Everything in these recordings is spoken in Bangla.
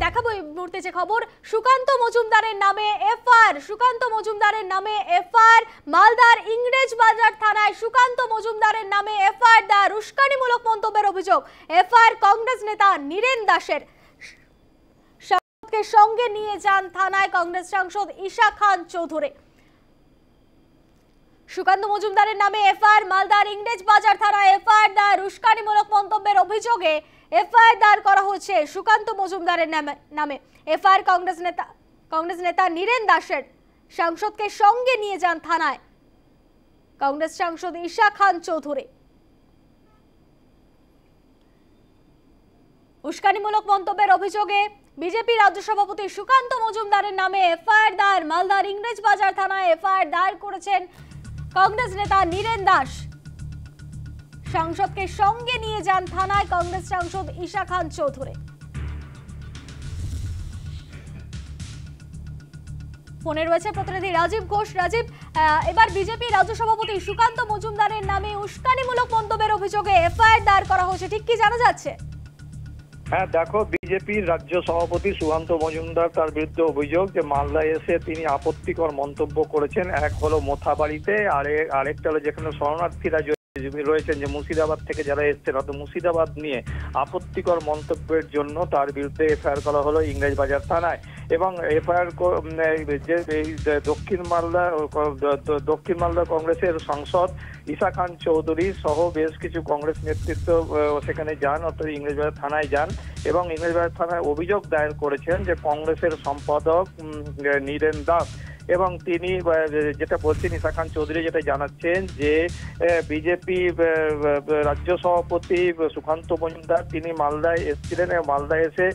দেখাবো এই মুহূর্তে যে খবর, সুকান্ত মজুমদারের নামে এফআইআর। সুকান্ত মজুমদারের নামে এফআইআর। মালদার ইংরেজ বাজার থানায় সুকান্ত মজুমদারের নামে এফআইআর দায়ের। উস্কানিমূলক মন্তব্যের অভিযোগ। এফআইআর কংগ্রেস নেতা নীরেন দাসের। সঙ্গে নিয়ে যান থানায় কংগ্রেস সাংসদ ঈশা খান চৌধুরী। সুকান্ত মজুমদারের নামে এফআইআর। মালদার ইংরেজ বাজার থানায় এফআইআর দায়ের। উস্কানিমূলক মন্তব্যের অভিযোগে এফআইআর দায়ের করা হচ্ছে সুকান্ত মজুমদারের নামে। এফআইআর কংগ্রেস নেতা নীরেন দাসের। সাংসদকে সঙ্গে নিয়ে যান থানায় কংগ্রেস সাংসদ ঈশা খান চৌধুরী। উস্কানিমূলক মন্তব্যের অভিযোগে বিজেপি রাজ্য সভাপতি সুকান্ত মজুমদারের নামে এফআইআর দায়ের। মালদার ইংরেজ বাজার থানায় এফআইআর দায়ের করেছেন কংগ্রেস নেতা নীরেন দাস। সাংসদকে সঙ্গে নিয়ে যান থানায় কংগ্রেস সাংসদ ঈশা খান চৌধুরী। ফোনে রয়েছে প্রতিনিধি রাজীব ঘোষ। রাজীব, এবার বিজেপি রাজ্য সভাপতি সুকান্ত মজুমদারের নামে উস্কানিমূলক মন্তব্যের অভিযোগে এফআইআর দায়ের করা হয়েছে, ঠিক কি জানা যাচ্ছে? হ্যাঁ দেখো, বিজেপির রাজ্য সভাপতি সুকান্ত মজুমদার, তার বিরুদ্ধে অভিযোগ যে মালদায় এসে তিনি আপত্তিকর মন্তব্য করেছেন। এক হলো মোথাবাড়িতে, আরেকটা হলো যেখানে শরণার্থীরা রয়েছেন, যে মুর্শিদাবাদ থেকে যারা এসছেন, অর্থাৎ মুর্শিদাবাদ নিয়ে আপত্তিকর মন্তব্যের জন্য তার বিরুদ্ধে এফআইআর করা হলো ইংরেজ বাজার থানায়। এবং এফআইআর যে দক্ষিণ মালদা কংগ্রেসের সাংসদ ঈশা খান চৌধুরী সহ বেশ কিছু কংগ্রেস নেতৃত্ব সেখানে যান, অর্থাৎ ইংরেজ বাজার থানায় যান এবং ইংরেজ বাজার থানায় অভিযোগ দায়ের করেছেন যে কংগ্রেসের সম্পাদক নীরেন দাস, এবং তিনি যেটা বলছেন ঈশা খান চৌধুরী যেটা জানাচ্ছেন যে বিজেপি রাজ্য সভাপতি সুকান্ত মজুমদার তিনি মালদায় এসেছিলেন এবং মালদায় এসে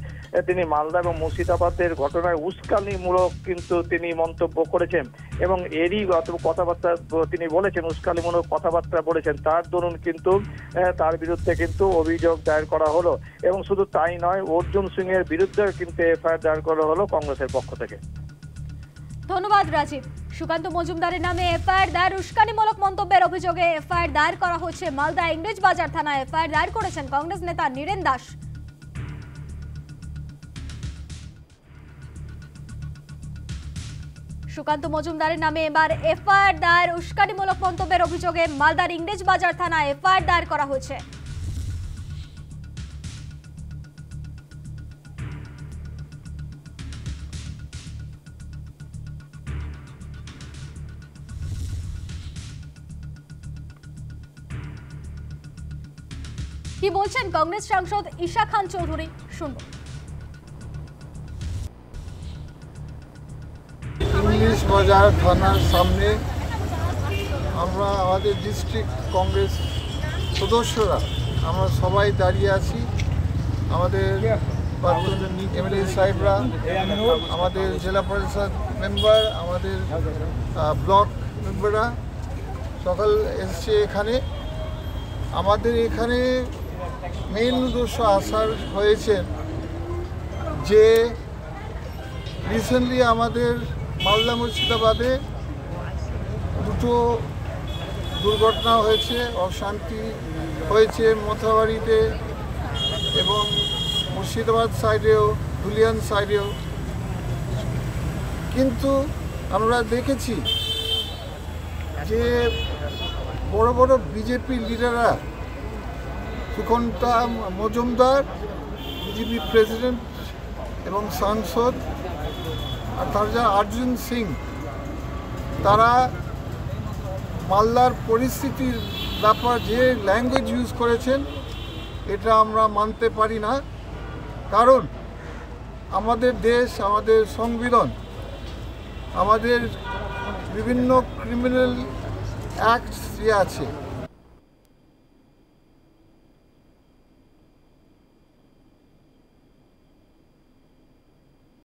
তিনি মালদা এবং মুর্শিদাবাদের ঘটনায় উস্কানিমূলক কিন্তু তিনি মন্তব্য করেছেন এবং এরই কথাবার্তা তিনি বলেছেন, উস্কানিমূলক কথাবার্তা বলেছেন। তার দরুন কিন্তু তার বিরুদ্ধে কিন্তু অভিযোগ দায়ের করা হলো এবং শুধু তাই নয়, অর্জুন সিং এর বিরুদ্ধে কিন্তু এফআইআর দায়ের করা হলো কংগ্রেসের পক্ষ থেকে। ধন্যবাদ রাজীব। সুকান্ত মজুমদারের নামে এফআইআর দায়ের। উস্কানিমূলক মন্তব্যের অভিযোগে এফআইআর দায়ের করা হচ্ছে মালদা ইংরেজ বাজার থানায়। এফআইআর দায়ের করেছেন কংগ্রেস নেতা নীরেন দাস। সুকান্ত মজুমদারের নামে এবার এফআইআর দায়ের। উস্কানিমূলক মন্তব্যের অভিযোগে মালদার ইংরেজ বাজার থানায় এফআইআর দায়ের করা হয়েছে। কি বলছেন কংগ্রেস সাংসদ ঈশা খান চৌধুরী, শুনব। ইংলিশ বাজার থানার সামনে আমরা আমাদের ডিস্ট্রিক্ট কংগ্রেস সদস্যরা আমরা সবাই দাঁড়িয়ে আছি। আমাদের এমএলএ সাহেবরা, আমাদের জেলা পরিষদ মেম্বার, আমাদের ব্লক মেম্বাররা সকল এসছে এখানে। আমাদের এখানে মেইন উদ্দেশ্য আসার হয়েছে যে রিসেন্টলি আমাদের মালদা মুর্শিদাবাদে দুটো দুর্ঘটনা হয়েছে, অশান্তি হয়েছে মোথাবাড়িতে এবং মুর্শিদাবাদ সাইডেও, ধুলিয়ান সাইডেও। কিন্তু আমরা দেখেছি যে বড় বড় বিজেপি লিডাররা, সুকান্ত মজুমদার বিজেপি প্রেসিডেন্ট এবং সাংসদ, আর তাছাড়া অর্জুন সিং, তারা মালদার পরিস্থিতির ব্যাপার যে ল্যাঙ্গুয়েজ ইউজ করেছেন এটা আমরা মানতে পারি না। কারণ আমাদের দেশ, আমাদের সংবিধান, আমাদের বিভিন্ন ক্রিমিনাল অ্যাক্টস আছে,